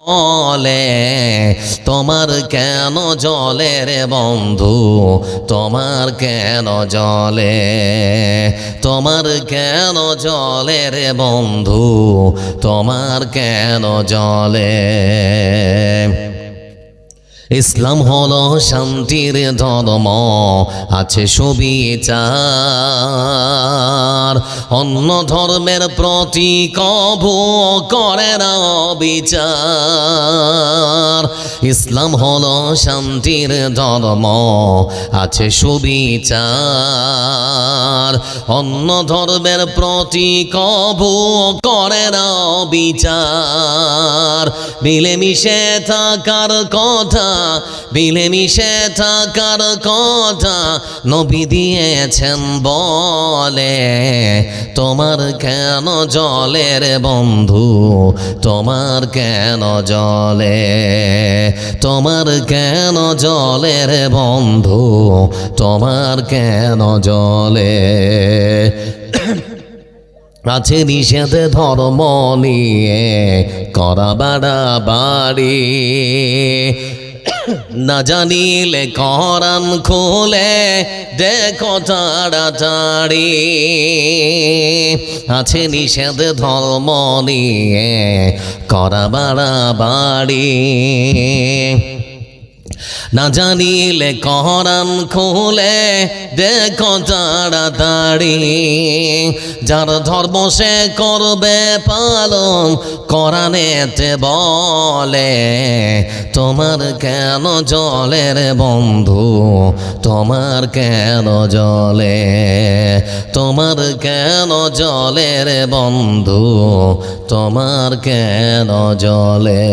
জলে তোমার কেন জলে রে বন্ধু, তোমার কেন জলে, তোমার কেন জলে রে বন্ধু, তোমার কেন জলে। ইসলাম হলো শান্তির ধর্ম, আছে সুবিচার, অন্য ধর্মের প্রতি কভু করে না বিচার। ইসলাম হলো শান্তির ধর্ম, আছে সুবিচার, অন্য ধর্মের প্রতি কভু করে না বিচার। মিলেমিশে থাকার কথা, মিলেমিশে থাকার কথা নবী দিয়েছেন বলে, তোমার কেন জলে রে বন্ধু, তোমার কেন জলে, তোমার কেন জলে রে বন্ধু, তোমার কেন জলে। আছে নিষেধ ধর্ম নিয়ে করা বাড়াবাড়ি, না জানিলে কোরআন খুলে দেখো তাড়াতাড়ি। আছে নিষেধ ধর্ম নিয়ে করা বাড়াবাড়ি, না জানিলে কোরআন খুলে দেখো তাড়াতাড়ি। যার ধর্ম সে করবে পালন, কোরআনেতে বলে, তোমার কেন জলে রে বন্ধু, তোমার কেন জলে, তোমার কেন জলে রে বন্ধু, তোমার কেন জলে।